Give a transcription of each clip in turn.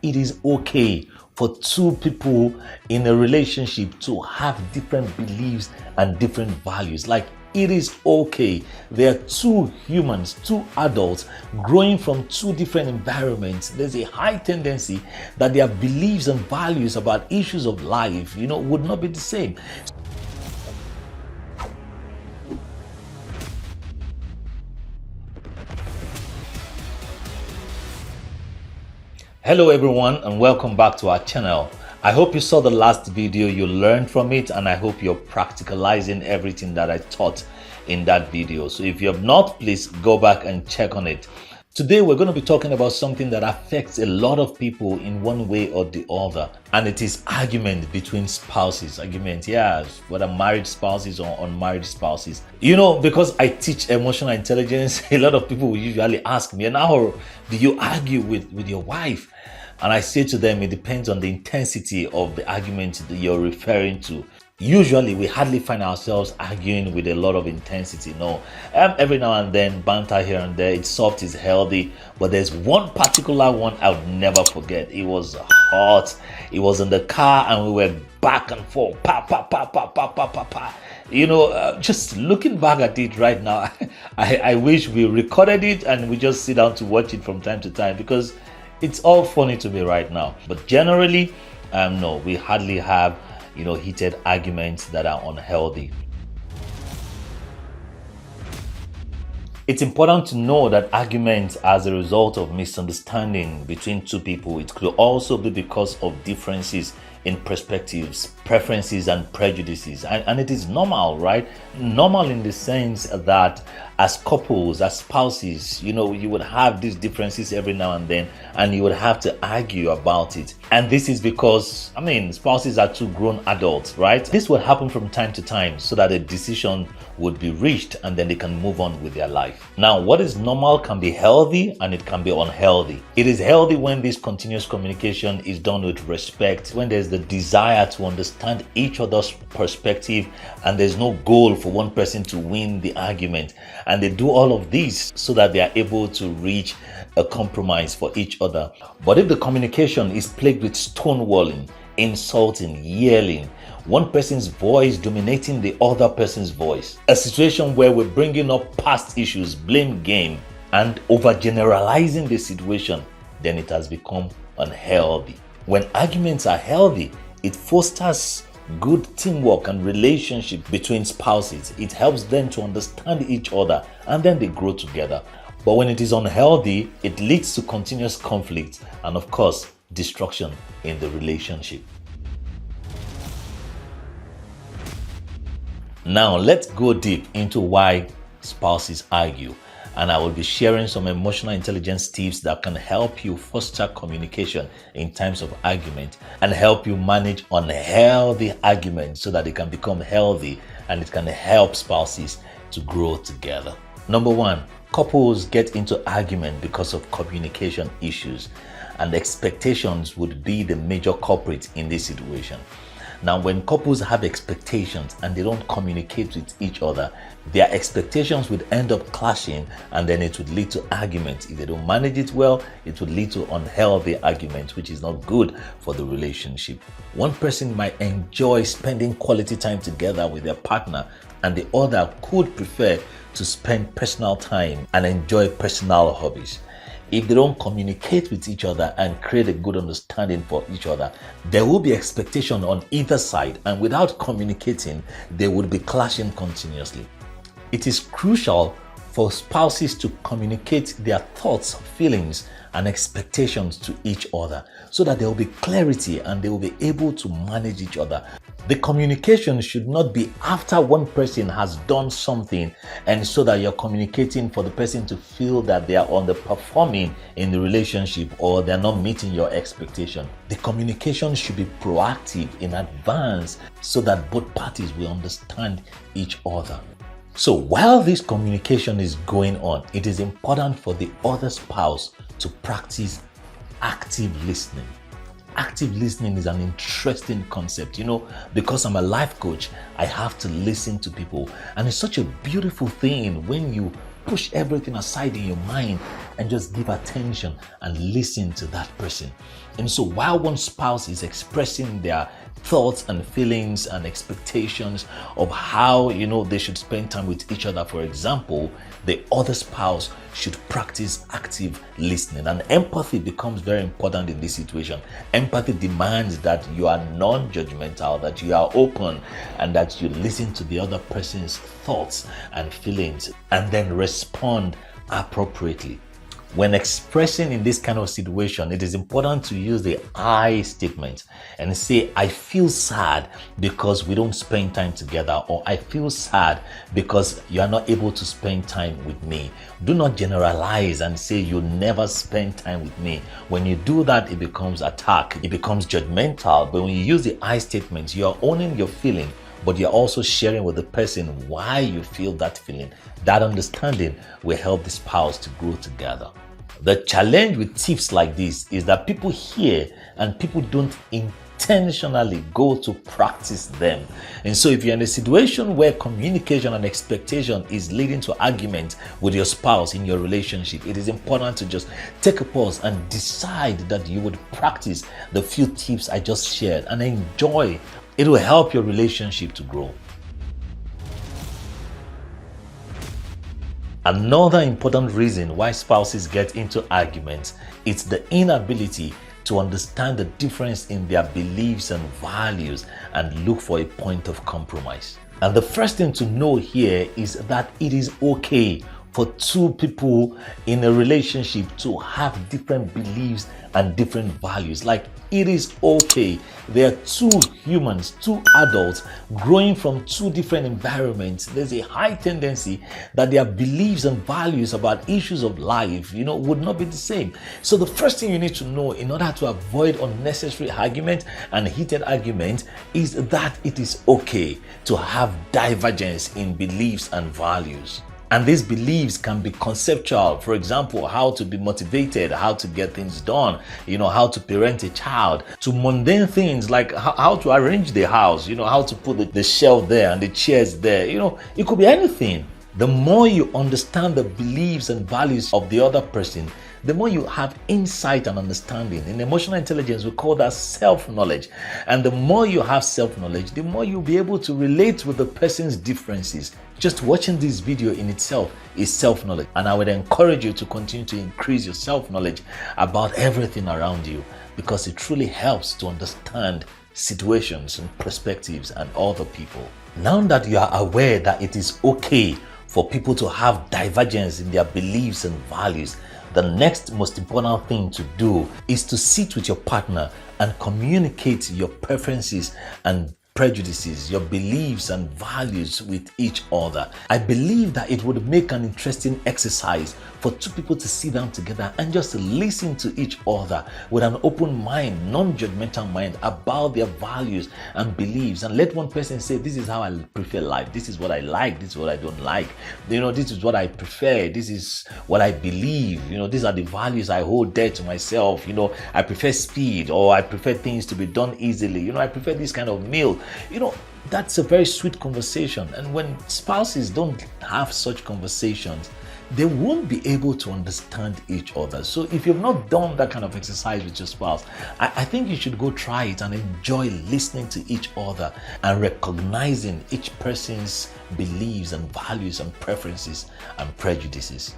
it is okay for two people in a relationship to have different beliefs and different values. Like, it is okay. They are two humans, two adults growing from two different environments. There's a high tendency that their beliefs and values about issues of life, would not be the same. Hello everyone, and welcome back to our channel. I hope you saw the last video, you learned from it, and I hope you're practicalizing everything that I taught in that video. So if you have not, please go back and check on it. Today we're going to be talking about something that affects a lot of people in one way or the other, and it is argument between spouses. Argument, yes, whether married spouses or unmarried spouses. Because I teach emotional intelligence, a lot of people will usually ask me, Enahoro, do you argue with your wife? And I say to them, it depends on the intensity of the argument that you're referring to. Usually, we hardly find ourselves arguing with a lot of intensity. No, every now and then, banter here and there. It's soft, it's healthy. But there's one particular one I would never forget. It was hot. It was in the car, and we were back and forth. Pa pa pa pa pa pa pa pa. Just looking back at it right now, I wish we recorded it and we just sit down to watch it from time to time, because it's all funny to me right now. But generally, no, we hardly have heated arguments that are unhealthy. It's important to know that arguments as a result of misunderstanding between two people, it could also be because of differences in perspectives, preferences, and prejudices. And it is normal, right? Normal in the sense that as couples, as spouses, you would have these differences every now and then, and you would have to argue about it. And this is because, spouses are two grown adults, right? This would happen from time to time so that a decision would be reached and then they can move on with their life. Now, what is normal can be healthy and it can be unhealthy. It is healthy when this continuous communication is done with respect, when there's the desire to understand each other's perspective and there's no goal for one person to win the argument. And they do all of this so that they are able to reach a compromise for each other. But if the communication is plagued with stonewalling, insulting, yelling, one person's voice dominating the other person's voice, a situation where we're bringing up past issues, blame game, and overgeneralizing the situation, then it has become unhealthy. When arguments are healthy, it fosters good teamwork and relationship between spouses. It helps them to understand each other and then they grow together. But when it is unhealthy, it leads to continuous conflict and, of course, destruction in the relationship. Now, let's go deep into why spouses argue. And I will be sharing some emotional intelligence tips that can help you foster communication in times of argument and help you manage unhealthy arguments so that they can become healthy and it can help spouses to grow together. Number one, couples get into argument because of communication issues, and expectations would be the major culprit in this situation. Now, when couples have expectations and they don't communicate with each other, their expectations would end up clashing and then it would lead to arguments. If they don't manage it well, it would lead to unhealthy arguments, which is not good for the relationship. One person might enjoy spending quality time together with their partner, and the other could prefer to spend personal time and enjoy personal hobbies. If they don't communicate with each other and create a good understanding for each other, there will be expectation on either side, and without communicating, they would be clashing continuously. It is crucial for spouses to communicate their thoughts, feelings, and expectations to each other so that there will be clarity and they will be able to manage each other. The communication should not be after one person has done something and so that you're communicating for the person to feel that they are underperforming in the relationship or they're not meeting your expectation. The communication should be proactive in advance so that both parties will understand each other. So while this communication is going on, it is important for the other spouse to practice active listening. Active listening is an interesting concept, because I'm a life coach, I have to listen to people. And it's such a beautiful thing when you push everything aside in your mind and just give attention and listen to that person. And so while one spouse is expressing their thoughts and feelings and expectations of how they should spend time with each other, for example, the other spouse should practice active listening. And empathy becomes very important in this situation. Empathy demands that you are non-judgmental, that you are open, and that you listen to the other person's thoughts and feelings and then respond appropriately. When expressing in this kind of situation, it is important to use the I statement and say, I feel sad because we don't spend time together, or I feel sad because you are not able to spend time with me. Do not generalize and say you never spend time with me. When you do that, it becomes attack. It becomes judgmental. But when you use the I statement, you are owning your feeling, but you're also sharing with the person why you feel that feeling. That understanding will help the spouse to grow together. The challenge with tips like this is that people hear and people don't intentionally go to practice them. And so if you're in a situation where communication and expectation is leading to argument with your spouse in your relationship, it is important to just take a pause and decide that you would practice the few tips I just shared and enjoy. It will help your relationship to grow. Another important reason why spouses get into arguments is the inability to understand the difference in their beliefs and values and look for a point of compromise. And the first thing to know here is that it is okay for two people in a relationship to have different beliefs and different values. Like, it is okay. They are two humans, two adults growing from two different environments. There's a high tendency that their beliefs and values about issues of life, would not be the same. So the first thing you need to know in order to avoid unnecessary argument and heated argument is that it is okay to have divergence in beliefs and values. And these beliefs can be conceptual. For example, how to be motivated, how to get things done, how to parent a child, to mundane things like how to arrange the house, how to put the shelf there and the chairs there. It could be anything. The more you understand the beliefs and values of the other person, the more you have insight and understanding. In emotional intelligence, we call that self-knowledge. And the more you have self-knowledge, the more you'll be able to relate with the person's differences. Just watching this video in itself is self-knowledge. And I would encourage you to continue to increase your self-knowledge about everything around you, because it truly helps to understand situations and perspectives and other people. Now that you are aware that it is okay for people to have divergence in their beliefs and values, the next most important thing to do is to sit with your partner and communicate your preferences and prejudices, your beliefs and values with each other. I believe that it would make an interesting exercise for two people to sit down together and just listen to each other with an open mind, non-judgmental mind about their values and beliefs, and let one person say, this is how I prefer life, this is what I like, this is what I don't like, this is what I prefer, this is what I believe, these are the values I hold dear to myself, I prefer speed, or I prefer things to be done easily, I prefer this kind of meal. That's a very sweet conversation. And when spouses don't have such conversations, they won't be able to understand each other. So if you've not done that kind of exercise with your spouse, I think you should go try it and enjoy listening to each other and recognizing each person's beliefs and values and preferences and prejudices.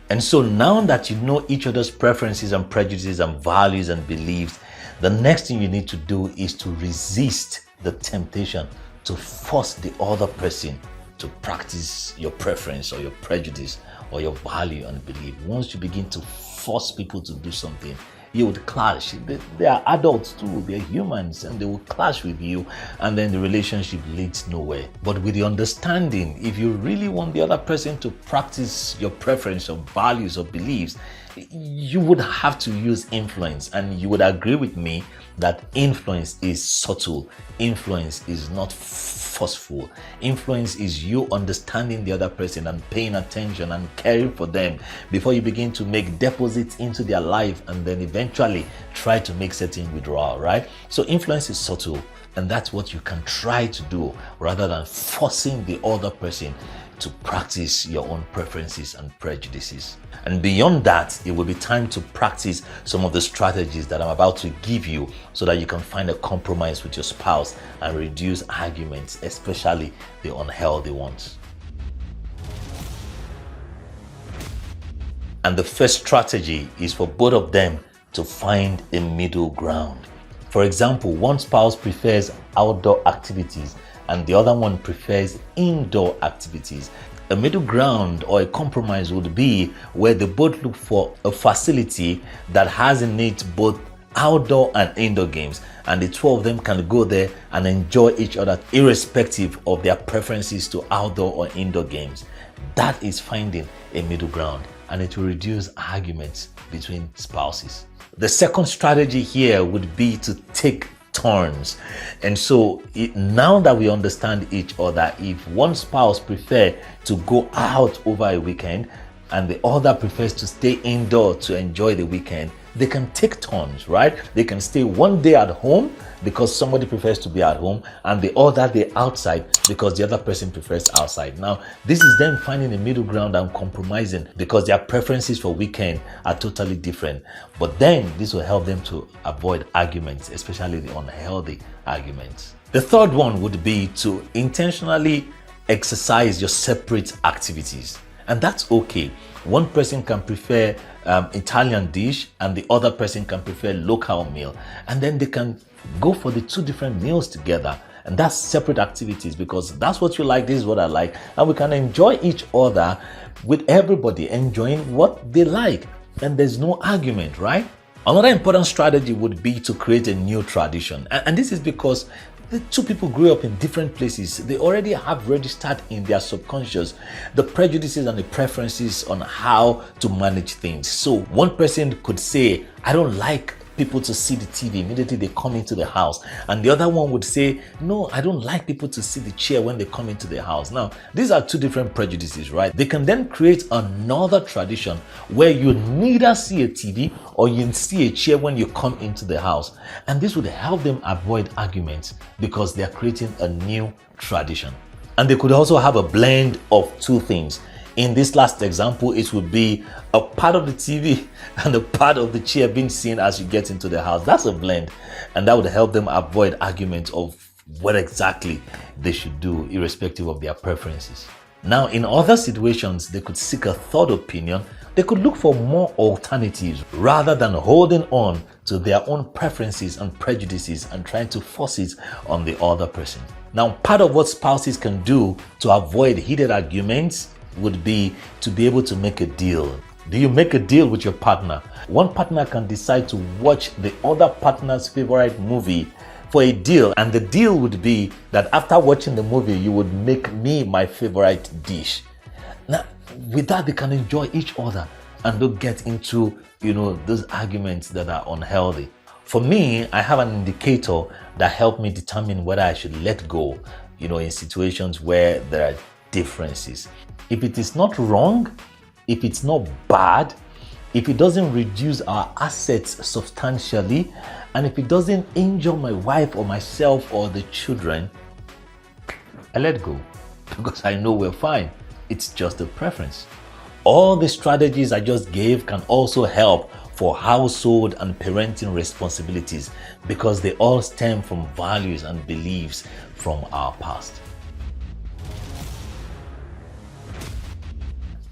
And so now that you know each other's preferences and prejudices and values and beliefs, the next thing you need to do is to resist the temptation to force the other person to practice your preference or your prejudice or your value and belief. Once you begin to force people to do something, you would clash. They are adults too, they're humans, and they will clash with you, and then the relationship leads nowhere. But with the understanding, if you really want the other person to practice your preference or values or beliefs, you would have to use influence. And you would agree with me that influence is subtle. Influence is not forceful. Influence is you understanding the other person and paying attention and caring for them before you begin to make deposits into their life and then eventually try to make certain withdrawal, right? So influence is subtle, and that's what you can try to do rather than forcing the other person. to practice your own preferences and prejudices. And beyond that, it will be time to practice some of the strategies that I'm about to give you so that you can find a compromise with your spouse and reduce arguments, especially the unhealthy ones. And the first strategy is for both of them to find a middle ground. For example, one spouse prefers outdoor activities and the other one prefers indoor activities. A middle ground or a compromise would be where they both look for a facility that has in it both outdoor and indoor games, and the two of them can go there and enjoy each other irrespective of their preferences to outdoor or indoor games. That is finding a middle ground, and it will reduce arguments between spouses. The second strategy here would be to take turns. And so now that we understand each other, if one spouse prefers to go out over a weekend and the other prefers to stay indoor to enjoy the weekend, they can take turns, right? They can stay one day at home because somebody prefers to be at home, and the other day outside because the other person prefers outside. Now, this is them finding a middle ground and compromising because their preferences for weekend are totally different. But then this will help them to avoid arguments, especially the unhealthy arguments. The third one would be to intentionally exercise your separate activities. And that's okay. One person can prefer Italian dish and the other person can prefer local meal, and then they can go for the two different meals together. And that's separate activities because that's what you like, this is what I like, and we can enjoy each other with everybody enjoying what they like, and there's no argument, right? Another important strategy would be to create a new tradition, and this is because the two people grew up in different places. They already have registered in their subconscious the prejudices and the preferences on how to manage things. So one person could say, I don't like people to see the TV immediately they come into the house, and the other one would say, no, I don't like people to see the chair when they come into the house. Now, these are two different prejudices, right? They can then create another tradition where you neither see a TV or you see a chair when you come into the house, and this would help them avoid arguments because they are creating a new tradition. And they could also have a blend of two things. In this last example, it would be a part of the TV and a part of the chair being seen as you get into the house. That's a blend, and that would help them avoid arguments of what exactly they should do, irrespective of their preferences. Now, in other situations, they could seek a third opinion. They could look for more alternatives rather than holding on to their own preferences and prejudices and trying to force it on the other person. Now, part of what spouses can do to avoid heated arguments would be to be able to make a deal. Do you make a deal with your partner? One partner can decide to watch the other partner's favorite movie for a deal, and the deal would be that after watching the movie, you would make me my favorite dish. Now, with that, they can enjoy each other and don't get into, those arguments that are unhealthy. For me, I have an indicator that helped me determine whether I should let go, in situations where there are differences. If it is not wrong, if it's not bad, if it doesn't reduce our assets substantially, and if it doesn't injure my wife or myself or the children, I let go because I know we're fine. It's just a preference. All the strategies I just gave can also help for household and parenting responsibilities because they all stem from values and beliefs from our past.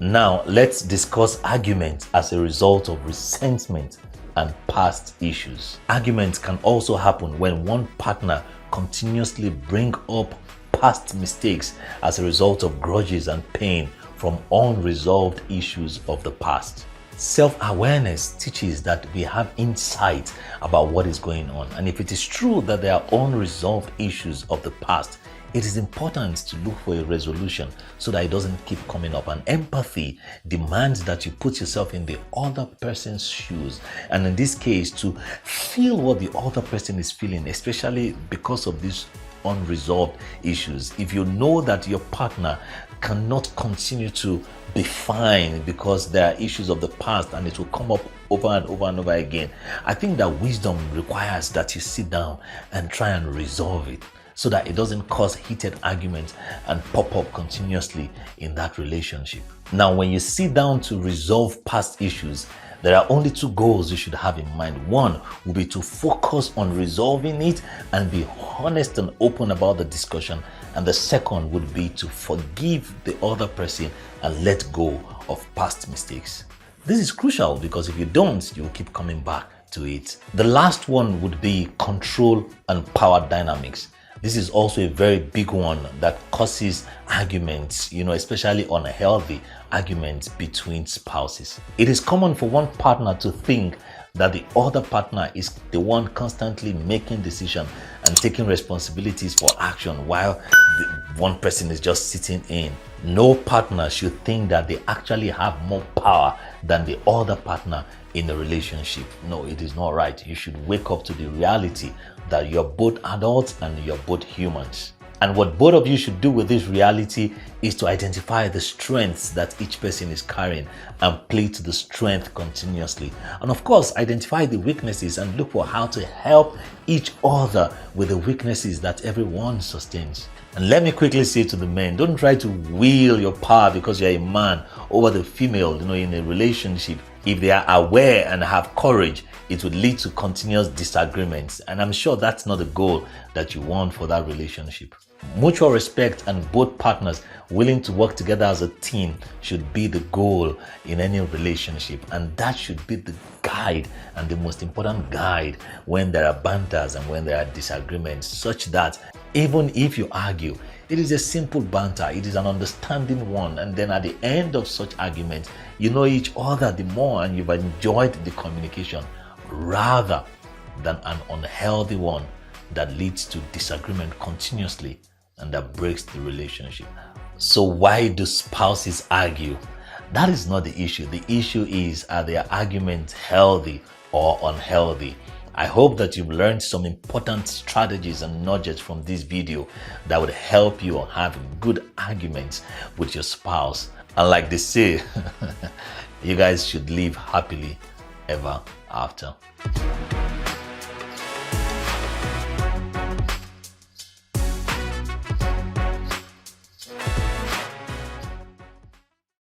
Now, let's discuss arguments as a result of resentment and past issues. Arguments can also happen when one partner continuously brings up past mistakes as a result of grudges and pain from unresolved issues of the past. Self-awareness teaches that we have insight about what is going on, and if it is true that there are unresolved issues of the past, it is important to look for a resolution so that it doesn't keep coming up. And empathy demands that you put yourself in the other person's shoes, and in this case, to feel what the other person is feeling, especially because of these unresolved issues. If you know that your partner cannot continue to be fine because there are issues of the past and it will come up over and over and over again, I think that wisdom requires that you sit down and try and resolve it. so that it doesn't cause heated arguments and pop up continuously in that relationship. Now, when you sit down to resolve past issues, there are only two goals you should have in mind. One will be to focus on resolving it and be honest and open about the discussion. And the second would be to forgive the other person and let go of past mistakes. This is crucial because if you don't, you'll keep coming back to it. The last one would be control and power dynamics. This is also a very big one that causes arguments, especially unhealthy arguments between spouses. It is common for one partner to think that the other partner is the one constantly making decisions and taking responsibilities for action while one person is just sitting in. No partner should think that they actually have more power than the other partner in a relationship. No, it is not right. You should wake up to the reality that you're both adults and you're both humans. And what both of you should do with this reality is to identify the strengths that each person is carrying and play to the strength continuously. And of course, identify the weaknesses and look for how to help each other with the weaknesses that everyone sustains. And let me quickly say to the men, don't try to wield your power because you're a man over the female, in a relationship. If they are aware and have courage, it would lead to continuous disagreements. And I'm sure that's not the goal that you want for that relationship. Mutual respect and both partners willing to work together as a team should be the goal in any relationship. And that should be the guide and the most important guide when there are banters and when there are disagreements, such that even if you argue, it is a simple banter, it is an understanding one, and then at the end of such arguments, you know each other the more and you've enjoyed the communication, rather than an unhealthy one that leads to disagreement continuously and that breaks the relationship. So why do spouses argue? That is not the issue. The issue is, are their arguments healthy or unhealthy? I hope that you've learned some important strategies and nudges from this video that would help you have good arguments with your spouse. And like they say, you guys should live happily ever after.